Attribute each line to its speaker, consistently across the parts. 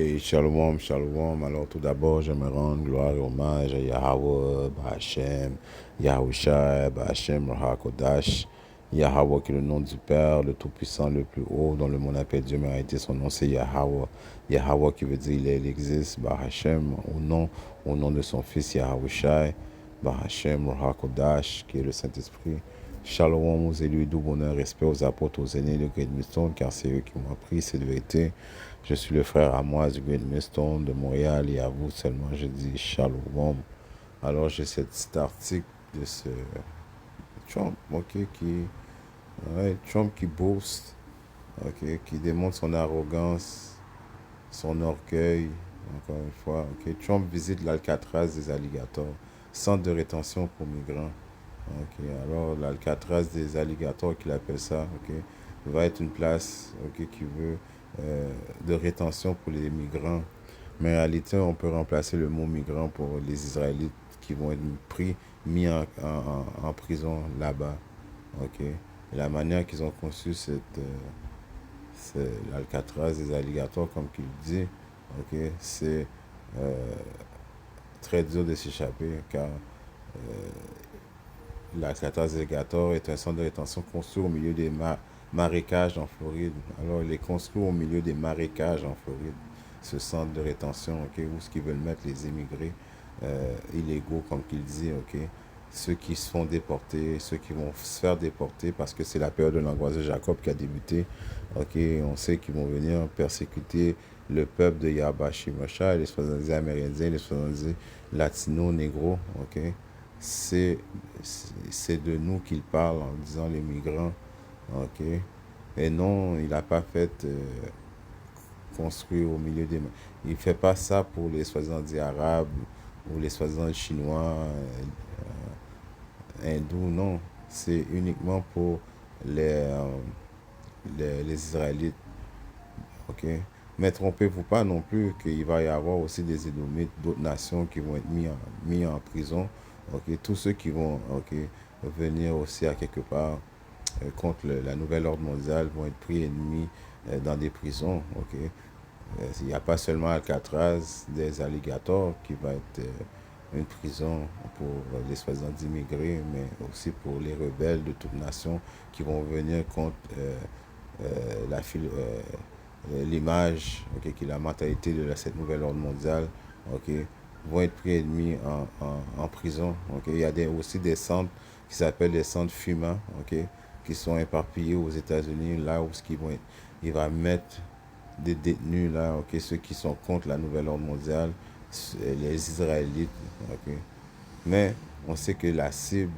Speaker 1: Hey, shalom, shalom. Alors tout d'abord, je me rends gloire et hommage à Yahweh, Bahashem, Yahushua, Bahashem, Rahakodash. Yahweh qui est le nom du Père, le Tout-Puissant, le plus haut, dont le monde appelle Dieu mérité. Son nom c'est Yahweh. Yahweh qui veut dire il existe, Bahashem, au nom de son Fils Yahushua, Bahashem, Rahakodash, qui est le Saint-Esprit. Shalom aux élus, doux bonheur, respect aux apôtres, aux aînés de Great Millstone, car c'est eux qui m'ont appris cette vérité. Je suis le frère Amoise du Great Millstone de Montréal et à vous seulement je dis Shalom. Alors j'ai cet petit article de ce Trump, Trump qui boast, qui démontre son arrogance, son orgueil, encore une fois. Trump visite l'Alcatraz des alligators, centre de rétention pour migrants. Alors l'Alcatraz des alligators qu'il appelle ça, va être une place qui veut de rétention pour les migrants. Mais en réalité, on peut remplacer le mot migrant pour les Israélites qui vont être mis en prison là-bas. Et la manière qu'ils ont conçu l'Alcatraz des alligators, comme qu'il dit, c'est très dur de s'échapper car l'Alcatraz des alligators est un centre de rétention construit au milieu des marécages en Floride. Alors, il est construit au milieu des marécages en Floride, ce centre de rétention, où ce qu'ils veulent mettre les immigrés illégaux, comme qu'il dit, ceux qui se font déporter, ceux qui vont se faire déporter, parce que c'est la période de l'angoisse de Jacob qui a débuté. On sait qu'ils vont venir persécuter le peuple de Yahba Shimosha, les 70 Amérindiens, les 70 Latinos, Négros, c'est de nous qu'il parle en disant les migrants, et non, il n'a pas fait construire au milieu des... Il ne fait pas ça pour les soi-disant arabes ou les soi-disant chinois, hindous, non. C'est uniquement pour les Israélites, Mais trompez-vous pas non plus qu'il va y avoir aussi des Édomites, d'autres nations qui vont être mis en prison. Tous ceux qui vont venir aussi à quelque part contre la nouvelle ordre mondiale vont être pris et mis dans des prisons. Il n'y a pas seulement Alcatraz des alligators qui va être une prison pour les soi-disant immigrés, mais aussi pour les rebelles de toute nation qui vont venir contre l'image, qui est la mentalité de cette nouvelle ordre mondiale, vont être pris et mis en prison. Il y a aussi des centres qui s'appellent des centres fumants, qui sont éparpillés aux États-Unis, là où il va mettre des détenus, là, ceux qui sont contre la nouvelle ordre mondiale, les Israélites. Mais on sait que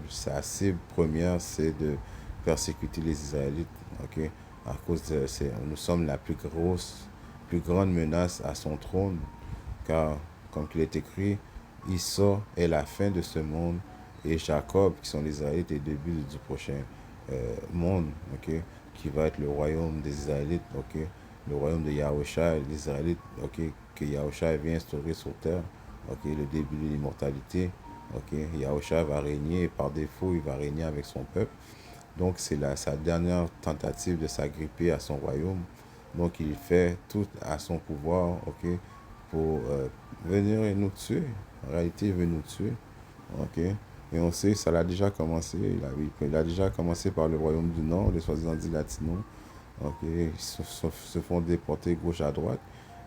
Speaker 1: sa cible première, c'est de persécuter les Israélites. À cause nous sommes la plus grande menace à son trône, car, comme il est écrit, Issa est la fin de ce monde, et Jacob, qui sont les Israélites, est le début du prochain monde, qui va être le royaume des Israélites, le royaume de Yahushua, les Israélites, que Yahushua vient instaurer sur terre, le début de l'immortalité. Yahushua va régner, et par défaut, il va régner avec son peuple. Donc, c'est sa dernière tentative de s'agripper à son royaume. Donc, il fait tout à son pouvoir, pour venir nous tuer. En réalité, il veut nous tuer. Et on sait, ça l'a déjà commencé. Il a déjà commencé par le royaume du Nord, les soi-disant latinos. Ils se font déporter gauche à droite.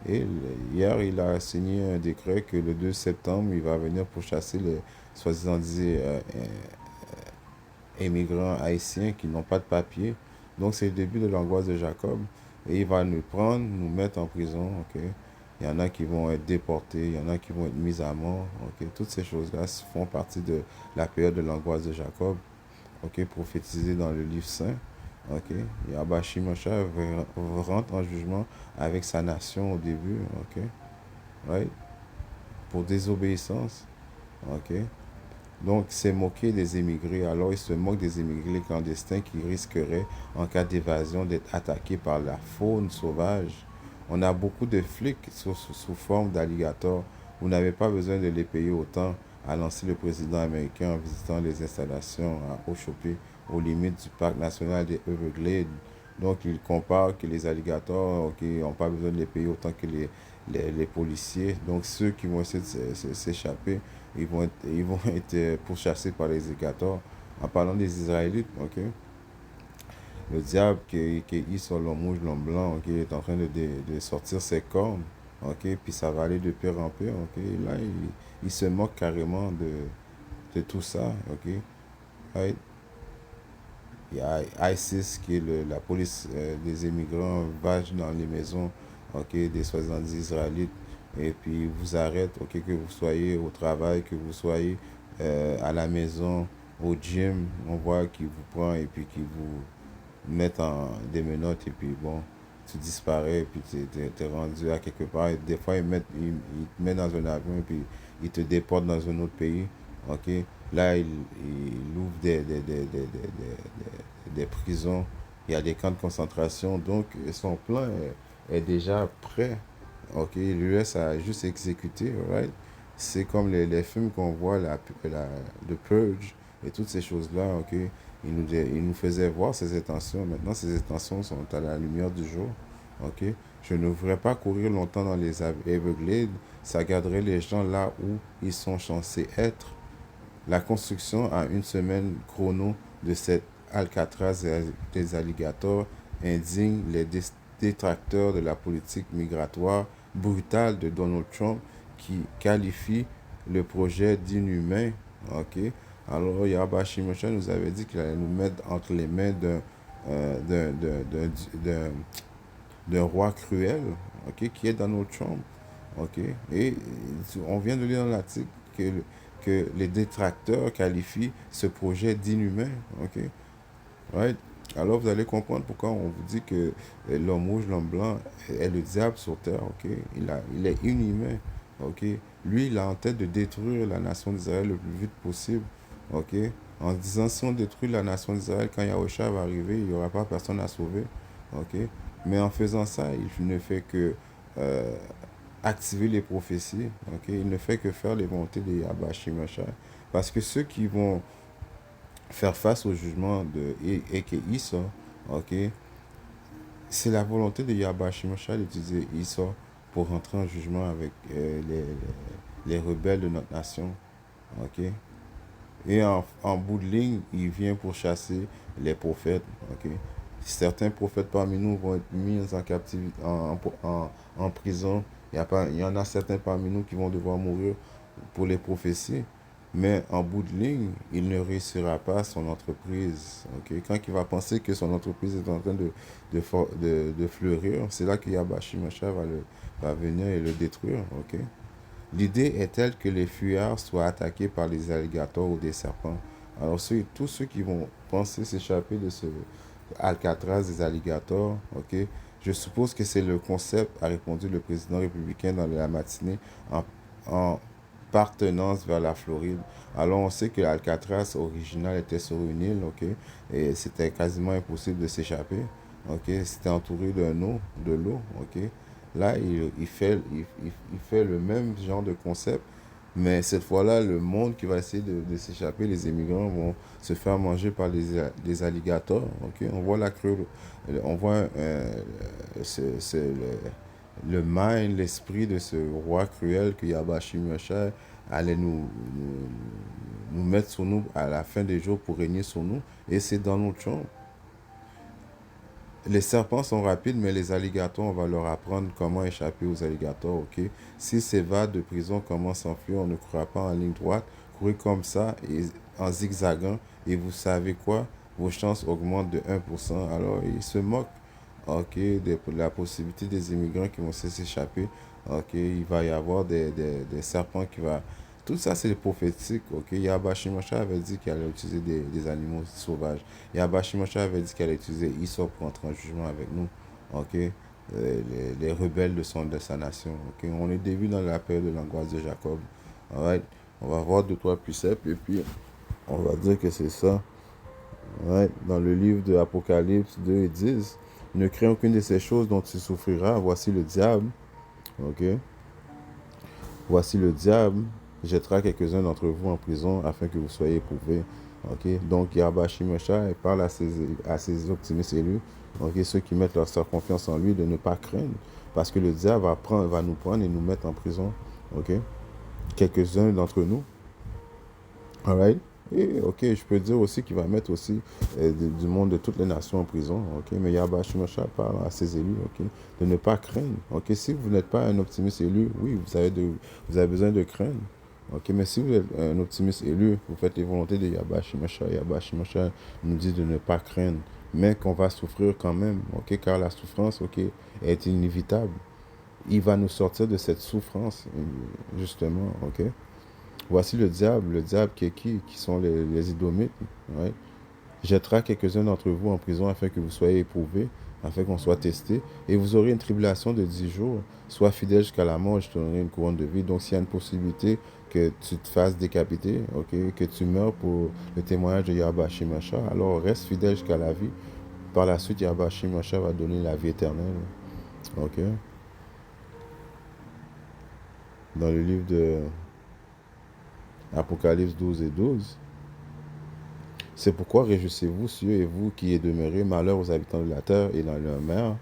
Speaker 1: Et hier, il a signé un décret que le 2 septembre, il va venir pour chasser les soi-disant immigrants haïtiens qui n'ont pas de papier. Donc, c'est le début de l'angoisse de Jacob. Et il va nous prendre, nous mettre en prison. Il y en a qui vont être déportés, il y en a qui vont être mis à mort. Toutes ces choses-là font partie de la période de l'angoisse de Jacob, prophétisée dans le livre saint. Yahba Shimosha rentre en jugement avec sa nation au début, pour désobéissance. Donc, c'est moquer des immigrés. Alors, il se moque des immigrés clandestins qui risqueraient, en cas d'évasion, d'être attaqués par la faune sauvage. On a beaucoup de flics sous forme d'alligators. Vous n'avez pas besoin de les payer autant, a lancé le président américain en visitant les installations à Oshopee, aux limites du parc national des Everglades, Donc, il compare que les alligators, ok, n'ont pas besoin de les payer autant que les policiers. Donc, ceux qui vont essayer de s'échapper, ils vont être pourchassés par les alligators. En parlant des Israélites, ok, le diable qui est sur l'homme rouge, l'homme blanc, ok, est en train de sortir ses cornes, ok, puis ça va aller de pire en pire, ok. Et là, il se moque carrément de tout ça, ok. Right? Il y a ISIS qui est la police des immigrants, va dans les maisons, ok, des soi-disant Israélites, et puis vous arrête, ok, que vous soyez au travail, que vous soyez à la maison, au gym, on voit qu'ils vous prend et puis qu'ils vous mettent en des menottes et puis bon, tu disparais et puis t'es rendu à quelque part. Et des fois, ils te mettent dans un avion et puis ils te déportent dans un autre pays. Ok, là, il ouvre des prisons, il y a des camps de concentration, donc son plan est déjà prêt. Ok, l'US a juste exécuté, right? C'est comme les films qu'on voit, The Purge et toutes ces choses-là, ok? Il nous faisait voir ses intentions. Maintenant, ses intentions sont à la lumière du jour, ok? Je ne voudrais pas courir longtemps dans les Everglades, ça garderait les gens là où ils sont censés être. La construction à une semaine chrono de cette Alcatraz des alligators indigne les détracteurs de la politique migratoire brutale de Donald Trump qui qualifie le projet d'inhumain. Ok. Alors, Yahba Shimosha nous avait dit qu'il allait nous mettre entre les mains euh, d'un d'un- d'un- d'un roi cruel, ok, qui est Donald Trump. Ok. Et on vient de lire dans l'article que les détracteurs qualifient ce projet d'inhumain. Ok. Right? Alors vous allez comprendre pourquoi on vous dit que l'homme rouge, l'homme blanc est le diable sur terre. Ok. Il est inhumain. Ok. Lui, il a en tête de détruire la nation d'Israël le plus vite possible. Ok. En disant si on détruit la nation d'Israël, quand Yahusha va arriver, il n'y aura pas personne à sauver. Ok. Mais en faisant ça, il ne fait que euh, activer les prophéties. Ok. Il ne fait que faire les volontés de Yahba Shimashai. Parce que ceux qui vont faire face au jugement de Eke Issa, ok, c'est la volonté de Yahba Shimashai d'utiliser Issa pour rentrer en jugement avec les rebelles de notre nation. Ok. Et en bout de ligne, il vient pour chasser les prophètes. Ok. Certains prophètes parmi nous vont être mis en captivité, en prison. Il y en a certains parmi nous qui vont devoir mourir pour les prophéties. Mais en bout de ligne, il ne réussira pas son entreprise. Ok. Quand il va penser que son entreprise est en train de fleurir, c'est là que Yabashi Masha va venir et le détruire. Ok. L'idée est telle que les fuyards soient attaqués par les alligators ou des serpents. Alors, tous ceux qui vont penser s'échapper de ce Alcatraz des alligators, ok, je suppose que c'est le concept, a répondu le président républicain dans la matinée en partenance vers la Floride. Alors, on sait que l'Alcatraz original était sur une île, ok, et c'était quasiment impossible de s'échapper, ok, c'était entouré de l'eau, ok. Là, il fait le même genre de concept, mais cette fois-là, le monde qui va essayer de s'échapper, les immigrants vont se faire manger par des alligators. Ok. On voit la crue, on voit le mind, l'esprit de ce roi cruel que Yabashi Meshach allait nous mettre sur nous à la fin des jours pour régner sur nous. Et c'est Donald Trump. Les serpents sont rapides, mais les alligators, on va leur apprendre comment échapper aux alligators, ok? S'ils s'évadent de prison, comment s'enfuir, on ne courra pas en ligne droite. Courez comme ça, et, en zigzagant, et vous savez quoi? Vos chances augmentent de 1%. Alors, ils se moquent, ok, de la possibilité des immigrants qui vont s'échapper. Ok, il va y avoir des serpents qui vont... Tout ça, c'est prophétique, ok? Yabashi Moshe avait dit qu'il allait utiliser des animaux sauvages. Yabashi Moshe avait dit qu'il allait utiliser Isop pour entrer en jugement avec nous, ok? Les rebelles de sa nation, ok? On est début dans la période de l'angoisse de Jacob, alright? On va voir deux, trois préceptes et puis on va dire que c'est ça, alright? Dans le livre de Apocalypse 2 et 10, ne crains aucune de ces choses dont tu souffriras. Voici le diable, ok? Voici le diable jettera quelques-uns d'entre vous en prison afin que vous soyez éprouvés. Ok, donc Yahweh Shimosha, il parle à ses optimistes élus, ok, ceux qui mettent leur confiance en lui, de ne pas craindre, parce que le diable va nous prendre et nous mettre en prison. Ok, quelques-uns d'entre nous. Alright. Et ok, je peux dire aussi qu'il va mettre aussi du monde de toutes les nations en prison. Ok, mais Yahweh Shimosha parle à ses élus, ok, de ne pas craindre. Ok, si vous n'êtes pas un optimiste élu, oui, vous avez besoin de craindre. Ok, mais si vous êtes un optimiste élu, vous faites les volontés de Yahweh Shimosha. Yahweh Shimosha nous dit de ne pas craindre, mais qu'on va souffrir quand même. Ok, car la souffrance, ok, est inévitable. Il va nous sortir de cette souffrance, justement. Ok. Voici le diable qui est qui sont les Édomites, ouais. Jettera quelques-uns d'entre vous en prison afin que vous soyez éprouvés, afin qu'on soit testé, et vous aurez une tribulation de 10 jours. Sois fidèle jusqu'à la mort, je te donnerai une couronne de vie. Donc s'il y a une possibilité que tu te fasses décapiter, ok, que tu meurs pour le témoignage de Yahweh Shimosha, alors reste fidèle jusqu'à la vie. Par la suite, Yahweh Shimosha va donner la vie éternelle. Ok. Dans le livre de Apocalypse 12:12. C'est pourquoi réjouissez-vous, cieux, et vous qui êtes demeurés, malheur aux habitants de la terre et dans leur mer,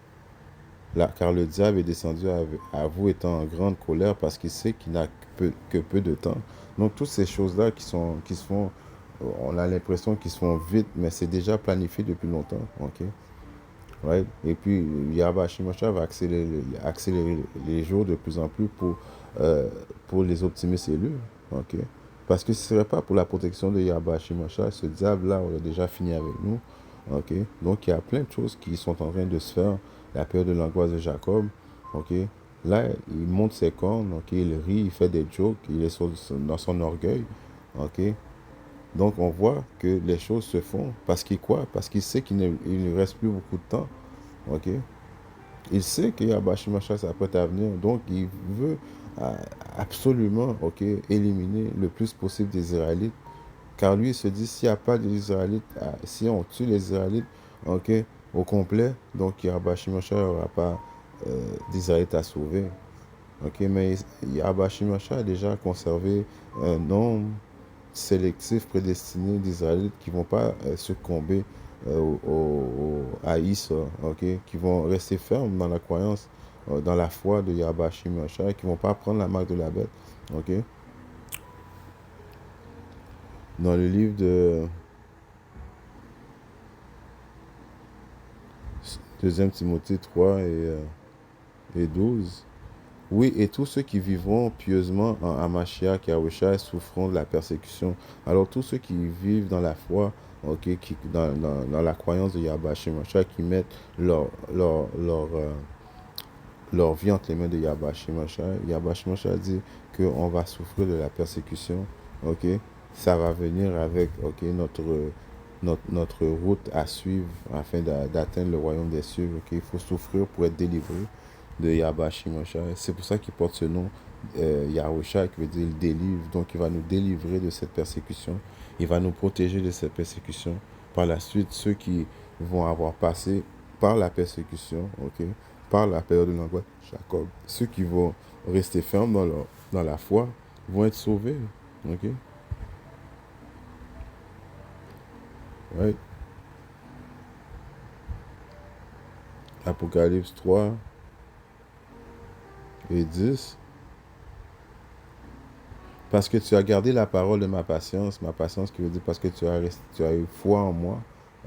Speaker 1: car le diable est descendu à vous étant en grande colère parce qu'il sait qu'il n'a que peu de temps. Donc toutes ces choses-là qui se font, on a l'impression qu'ils se font vite, mais c'est déjà planifié depuis longtemps. Ok, right? Et puis Yahweh Shimosha va accélérer les jours de plus en plus euh, pour les optimistes élus. Ok, parce que ce ne serait pas pour la protection de Yahweh Shimosha, ce diable-là aurait déjà fini avec nous. Ok, donc il y a plein de choses qui sont en train de se faire. La période de l'angoisse de Jacob. Ok, là il monte ses cornes. Ok, il rit, il fait des jokes, il est dans son orgueil. Ok, donc on voit que les choses se font parce qu'il quoi? Parce qu'il sait qu'il ne reste plus beaucoup de temps. Ok, il sait que Yahweh Shimosha s'apprête à venir, donc il veut euh, absolument, ok, éliminer le plus possible des Israélites. Car lui, il se dit, s'il n'y a pas d'Israélites, si on tue les Israélites, ok, au complet, donc Yahweh Shimosha n'aura pas d'Israélites à sauver. Ok, mais Yahweh Shimosha a déjà conservé un nombre sélectif, prédestiné d'Israélites qui ne vont pas succomber à Issa, ok, qui vont rester fermes dans la croyance, dans la foi de Yahweh Shimosha, qui ne vont pas prendre la marque de la bête. Ok, dans le livre de 2 Timothée 3 et 12. Oui, et tous ceux qui vivront pieusement en Hamashiach et Yahushua souffront de la persécution. Alors tous ceux qui vivent dans la foi, ok, dans la croyance de Yahweh Shemashah, qui mettent leur vie entre les mains de Yahweh Shemashah dit qu'on va souffrir de la persécution. Ok, ça va venir avec, ok, notre route à suivre afin d'atteindre le royaume des cieux. Ok, il faut souffrir pour être délivré de Yahweh Shimosha. C'est pour ça qu'il porte ce nom Yahusha, qui veut dire il délivre. Donc il va nous délivrer de cette persécution. Il va nous protéger de cette persécution. Par la suite, ceux qui vont avoir passé par la persécution, ok, par la période de l'angoisse, Jacob, ceux qui vont rester fermes dans la foi vont être sauvés. Ok? Right? Apocalypse 3 et 10. Parce que tu as gardé la parole de ma patience qui veut dire parce que tu as eu foi en moi,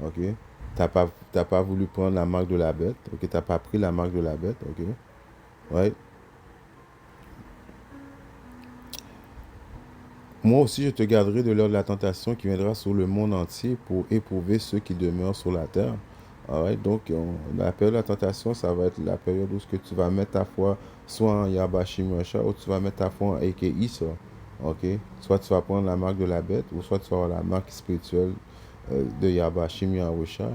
Speaker 1: ok? T'as pas voulu prendre la marque de la bête, ok? T'as pas pris la marque de la bête, ok? Ouais. Moi aussi, je te garderai de l'heure de la tentation qui viendra sur le monde entier pour éprouver ceux qui demeurent sur la terre. Alright, donc, la période de la tentation, ça va être la période où ce que tu vas mettre ta foi soit en Yabashi Mosha ou tu vas mettre ta foi en Eke Isa. Ok? Soit tu vas prendre la marque de la bête ou soit tu vas avoir la marque spirituelle de Yabashi Miyawesha.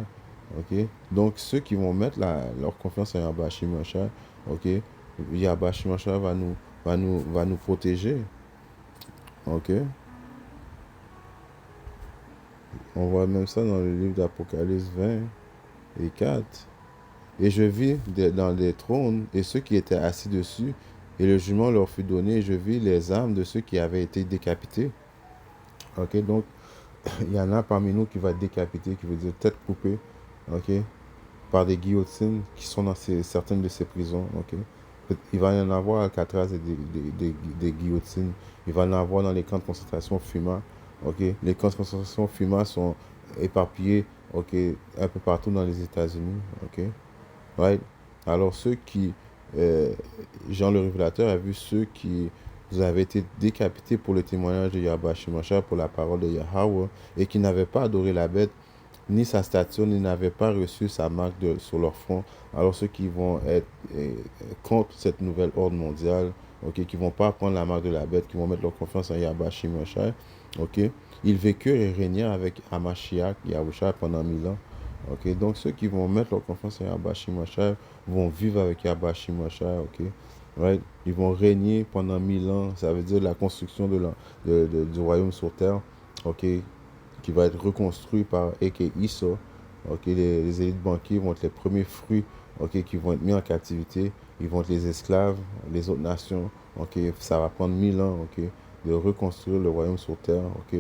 Speaker 1: Ok? Donc, ceux qui vont mettre leur confiance en Yabashi Mosha, ok? Yabashi Mosha va nous protéger. Ok? On voit même ça dans le livre d'Apocalypse 20 et 4. Et je vis dans les trônes et ceux qui étaient assis dessus, et le jugement leur fut donné, et je vis les âmes de ceux qui avaient été décapités. Ok, donc il y en a parmi nous qui va être décapité, qui veut dire tête coupée, ok, par des guillotines qui sont dans certaines de ces prisons, ok. Il va y en avoir à Alcatraz des guillotines. Il va y en avoir dans les camps de concentration FUMA, ok. Les camps de concentration FUMA sont éparpillés, ok, un peu partout dans les États-Unis, ok. Right? Alors ceux qui, euh, Jean le Révélateur a vu ceux qui vous avaient été décapités pour le témoignage de Yahweh Shemashah, pour la parole de Yahweh, et qui n'avaient pas adoré la bête, ni sa statue, ni n'avaient pas reçu sa marque sur leur front. Alors ceux qui vont être contre cette nouvelle ordre mondiale, ok, qui vont pas prendre la marque de la bête, qui vont mettre leur confiance en Yahweh Shemashah, ok, ils vécurent et régnèrent avec Hamashiach, Yahusha, pendant 1000 ans. Ok, donc ceux qui vont mettre leur confiance en Yahweh Shemashah vont vivre avec Yahweh Shemashah, ok. Right? Ils vont régner pendant 1000 ans. Ça veut dire la construction du royaume sur terre, ok, qui va être reconstruit par A.K. Issa. Ok, les élites banquiers vont être les premiers fruits, ok, qui vont être mis en captivité. Ils vont être les esclaves, les autres nations. Ok, ça va prendre 1000 ans, ok, de reconstruire le royaume sur terre. Ok,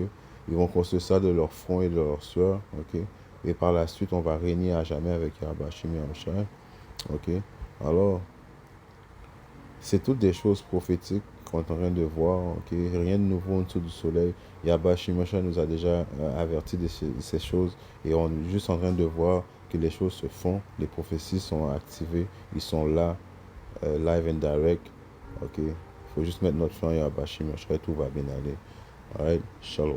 Speaker 1: ils vont construire ça de leur front et de leur sueur. Ok, et par la suite, on va régner à jamais avec Yahbashim Yahushua. Ok, alors c'est toutes des choses prophétiques qu'on est en train de voir, ok? Rien de nouveau en dessous du soleil. Yahba Shimosha nous a déjà averti de ces choses et on est juste en train de voir que les choses se font, les prophéties sont activées, ils sont là, live and direct, ok? Il faut juste mettre notre fin à Yahba Shimosha et tout va bien aller. Alright, shalom.